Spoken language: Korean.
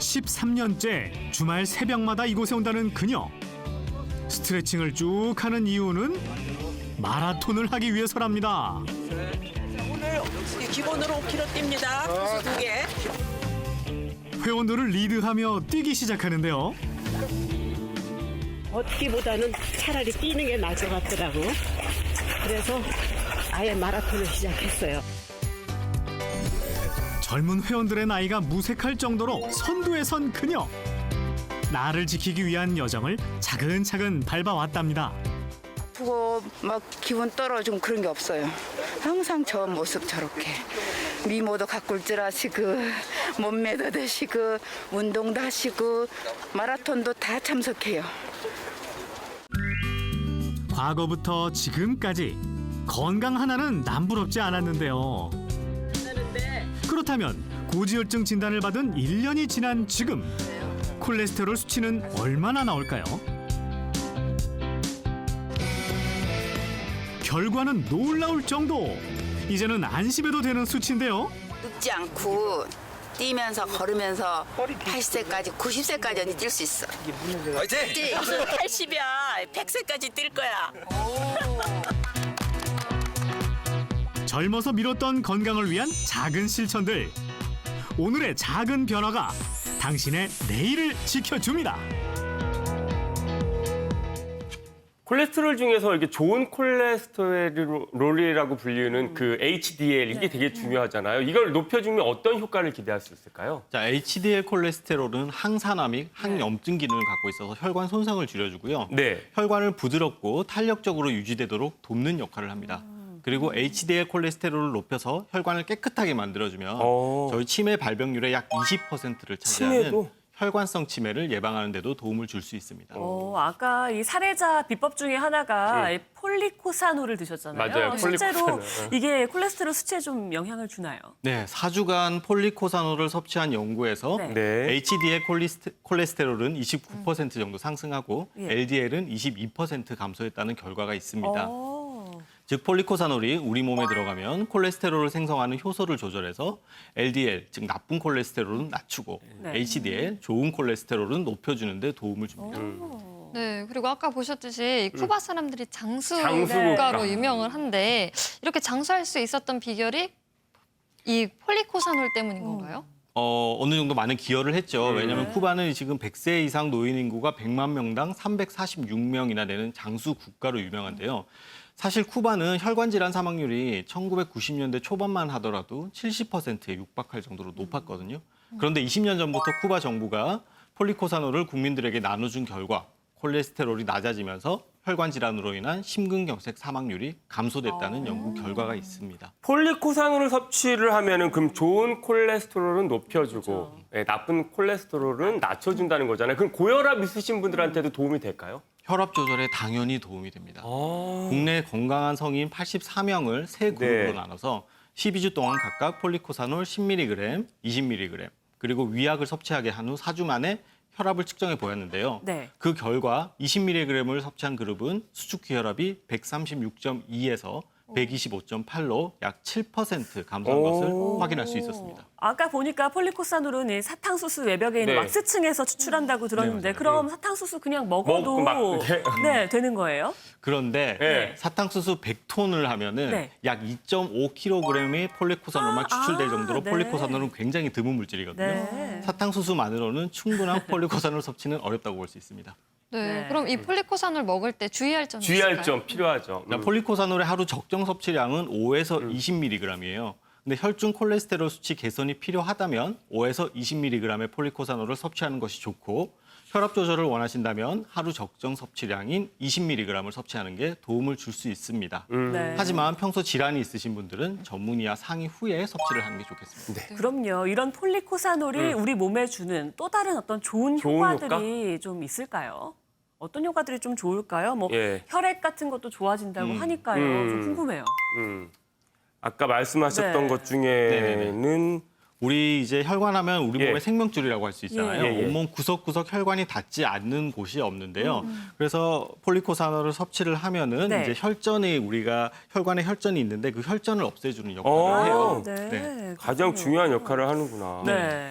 13년째 주말 새벽마다 이곳에 온다는 그녀. 스트레칭을 쭉 하는 이유는 마라톤을 하기 위해서랍니다. 오늘 기본으로 5km 뜁니다. 투수 2개. 회원들을 리드하며 뛰기 시작하는데요. 걷기보다는 차라리 뛰는 게 나을 것 같더라고. 그래서 아예 마라톤을 시작했어요. 젊은 회원들의 나이가 무색할 정도로 선두에 선 그녀. 나를 지키기 위한 여정을 차근차근 밟아왔답니다. 아프고 막 기분 떨어지고 그런 게 없어요. 항상 저 모습 저렇게 미모도 가꿀 하시고 몸매도 되시고 운동도 하시고 마라톤도 다 참석해요. 과거부터 지금까지 건강 하나는 남부럽지 않았는데요. 그렇다면 고지혈증 진단을 받은 1년이 지난 지금 콜레스테롤 수치는 얼마나 나올까요? 결과는 놀라울 정도. 이제는 안심해도 되는 수치인데요. 늙지 않고 뛰면서 걸으면서 80세까지 90세까지 뛸 수 있어. 무슨 80이야. 100세까지 뛸 거야. 젊어서 미뤘던 건강을 위한 작은 실천들. 오늘의 작은 변화가 당신의 내일을 지켜줍니다. 콜레스테롤 중에서 이게 좋은 콜레스테롤이라고 불리는 그 HDL 이게 되게 중요하잖아요. 이걸 높여주면 어떤 효과를 기대할 수 있을까요? 자, HDL 콜레스테롤은 항산화믹, 항염증 기능을 갖고 있어서 혈관 손상을 줄여주고요. 네. 혈관을 부드럽고 탄력적으로 유지되도록 돕는 역할을 합니다. 그리고 HDL 콜레스테롤을 높여서 혈관을 깨끗하게 만들어주면 저희 치매 발병률의 약 20%를 차지하는 치매도? 혈관성 치매를 예방하는 데도 도움을 줄 수 있습니다. 아까 이 살해자 비법 중에 하나가 네. 이 폴리코사놀을 드셨잖아요. 맞아요, 실제로 폴리코사놀. 이게 콜레스테롤 수치에 좀 영향을 주나요? 네, 4주간 폴리코사놀을 섭취한 연구에서 네. 네. HDL 콜레스테롤은 29% 정도 상승하고 예. LDL은 22% 감소했다는 결과가 있습니다. 어. 즉 폴리코사놀이 우리 몸에 들어가면 콜레스테롤을 생성하는 효소를 조절해서 LDL, 즉 나쁜 콜레스테롤은 낮추고 네. HDL, 좋은 콜레스테롤은 높여주는 데 도움을 줍니다. 네, 그리고 아까 보셨듯이 쿠바 사람들이 장수 장수국가로 국가. 유명을 한데 이렇게 장수할 수 있었던 비결이 이 폴리코사놀 때문인 건가요? 어느 정도 많은 기여를 했죠. 왜냐하면 쿠바는 지금 100세 이상 노인 인구가 100만 명당 346명이나 되는 장수 국가로 유명한데요. 사실 쿠바는 혈관 질환 사망률이 1990년대 초반만 하더라도 70%에 육박할 정도로 높았거든요. 그런데 20년 전부터 쿠바 정부가 폴리코사놀을 국민들에게 나눠준 결과 콜레스테롤이 낮아지면서 혈관 질환으로 인한 심근경색 사망률이 감소됐다는 연구 결과가 있습니다. 폴리코사놀을 섭취를 하면은 그럼 좋은 콜레스테롤은 높여주고 예, 나쁜 콜레스테롤은 낮춰준다는 거잖아요. 그럼 고혈압 있으신 분들한테도 도움이 될까요? 혈압 조절에 당연히 도움이 됩니다. 아. 국내 건강한 성인 84명을 세 그룹으로 네. 나눠서 12주 동안 각각 폴리코사놀 10mg, 20mg, 그리고 위약을 섭취하게 한 후 4주 만에 혈압을 측정해 보였는데요. 네. 그 결과 20mg을 섭취한 그룹은 수축기 혈압이 136.2에서 125.8로 약 7% 감소한 것을 확인할 수 있었습니다. 아까 보니까 폴리코사놀은 이 사탕수수 외벽에 있는 네. 왁스층에서 추출한다고 들었는데 맞아요. 그럼 사탕수수 그냥 먹어도 막 이렇게? 네, 되는 거예요? 그런데 네. 사탕수수 100톤을 하면은 네. 약 2.5kg의 폴리코사놀만 추출될 정도로 네. 폴리코사놀은 굉장히 드문 물질이거든요. 네. 사탕수수만으로는 충분한 폴리코사놀 섭취는 어렵다고 볼 수 있습니다. 네, 네. 그럼 이 폴리코사놀 먹을 때 주의할 점이 주의할 있을까요? 점 필요하죠. 자, 폴리코사놀의 하루 적정 섭취량은 5에서 20mg이에요. 근데 혈중 콜레스테롤 수치 개선이 필요하다면 5에서 20mg의 폴리코사놀을 섭취하는 것이 좋고 혈압 조절을 원하신다면 하루 적정 섭취량인 20mg을 섭취하는 게 도움을 줄 수 있습니다. 네. 하지만 평소 질환이 있으신 분들은 전문의와 상의 후에 섭취를 하는 게 좋겠습니다. 그럼요. 이런 폴리코사놀이 우리 몸에 주는 또 다른 어떤 좋은 좋은 효과들이 좀 있을까요? 어떤 효과들이 좀 좋을까요? 뭐 예. 혈액 같은 것도 좋아진다고 하니까요. 좀 궁금해요. 아까 말씀하셨던 네. 것 중에는 우리 이제 혈관하면 우리 예. 몸의 생명줄이라고 할 수 있잖아요. 예, 예. 온몸 구석구석 혈관이 닿지 않는 곳이 없는데요. 그래서 폴리코사놀을 섭취를 하면은 네. 이제 혈전이 우리가 혈관에 혈전이 있는데 그 혈전을 없애주는 역할을 해요. 네. 가장 중요한 역할을 하는구나. 네.